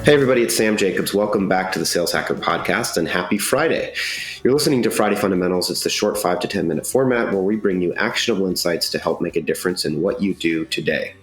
Hey everybody, it's Sam Jacobs. Welcome back to the Sales Hacker Podcast and happy Friday. You're listening to Friday Fundamentals. It's the short 5 to 10 minute format where we bring you actionable insights to help make a difference in what you do today.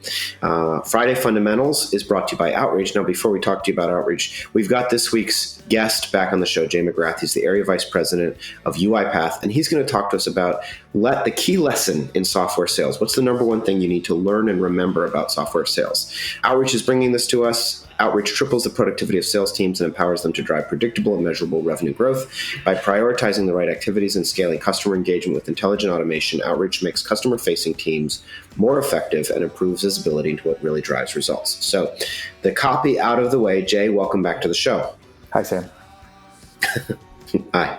Friday Fundamentals is brought to you by Outreach. Now, before we talk to you about Outreach, we've got this week's guest back on the show, Jay McGrath. He's the Area Vice President of UiPath, and he's going to talk to us about the key lesson in software sales. What's the number one thing you need to learn and remember about software sales? Outreach is bringing this to us. Outreach triples the productivity of sales teams and empowers them to drive predictable and measurable revenue growth. By prioritizing the right activities and scaling customer engagement with intelligent automation, Outreach makes customer-facing teams more effective and improves visibility into what really drives results. So the copy out of the way, Jay, welcome back to the show. Hi, Sam. Hi.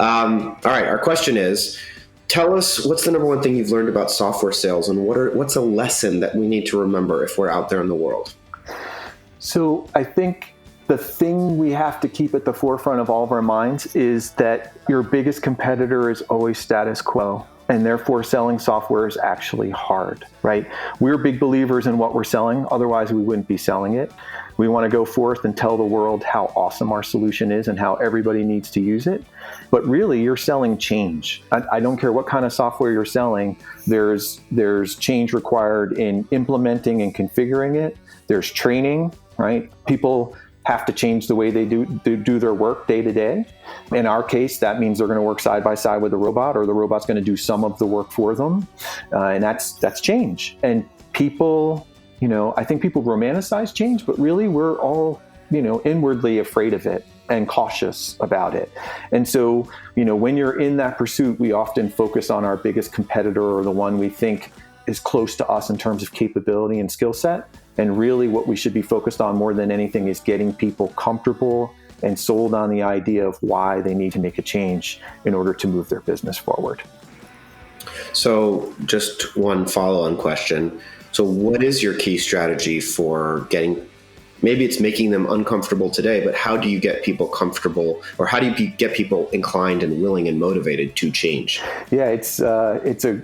All right, our question is, tell us what's the number one thing you've learned about software sales and what's a lesson that we need to remember if we're out there in the world? So I think the thing we have to keep at the forefront of all of our minds is that your biggest competitor is always status quo, and therefore selling software is actually hard, right? We're big believers in what we're selling, otherwise we wouldn't be selling it. We want to go forth and tell the world how awesome our solution is and how everybody needs to use it. But really, you're selling change. I don't care what kind of software you're selling, there's change required in implementing and configuring it. There's training, right? People have to change the way they do their work day to day. In our case, that means they're going to work side by side with a robot, or the robot's going to do some of the work for them. And that's change. And people, I think people romanticize change, but really we're all, inwardly afraid of it and cautious about it. And so, when you're in that pursuit, we often focus on our biggest competitor or the one we think is close to us in terms of capability and skill set. And really what we should be focused on more than anything is getting people comfortable and sold on the idea of why they need to make a change in order to move their business forward. So just one follow-on question. So what is your key strategy for maybe it's making them uncomfortable today, but how do you get people comfortable, or how do you get people inclined and willing and motivated to change? Yeah, it's a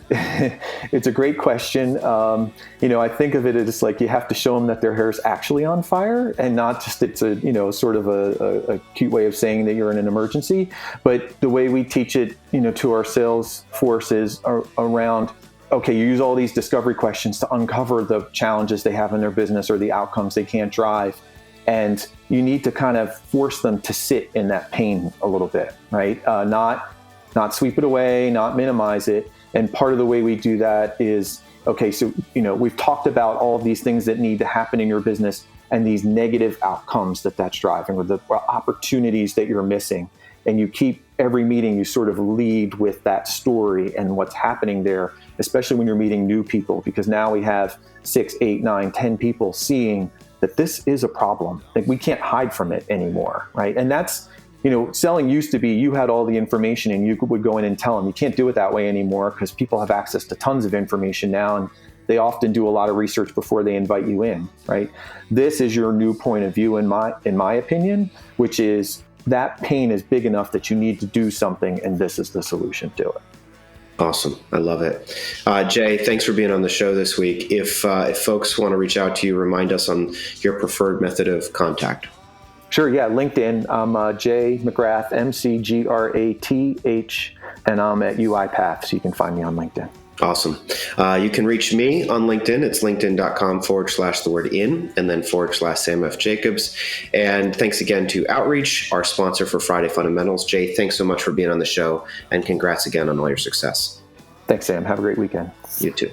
great question. I think of it as like you have to show them that their hair is actually on fire, and not just it's sort of a cute way of saying that you're in an emergency. But the way we teach it, to our sales force is around, okay, you use all these discovery questions to uncover the challenges they have in their business or the outcomes they can't drive. And you need to kind of force them to sit in that pain a little bit, right? Not sweep it away, not minimize it. And part of the way we do that is, okay, so, we've talked about all of these things that need to happen in your business and these negative outcomes that's driving, or the opportunities that you're missing. And you keep every meeting, you sort of lead with that story and what's happening there, especially when you're meeting new people, because now we have 6, 8, 9, 10 people seeing that this is a problem. Like, we can't hide from it anymore, right? And that's, selling used to be you had all the information and you would go in and tell them. You can't do it that way anymore because people have access to tons of information now, and they often do a lot of research before they invite you in, right? This is your new point of view, in my opinion, which is that pain is big enough that you need to do something, and this is the solution to it. Awesome. I love it. Jay, thanks for being on the show this week. If folks want to reach out to you, remind us on your preferred method of contact. Sure. Yeah. LinkedIn. I'm Jay McGrath, McGrath, and I'm at UiPath. So you can find me on LinkedIn. Awesome. You can reach me on LinkedIn. It's linkedin.com/in and then /Sam F. Jacobs. And thanks again to Outreach, our sponsor for Friday Fundamentals. Jay, thanks so much for being on the show, and congrats again on all your success. Thanks, Sam. Have a great weekend. You too.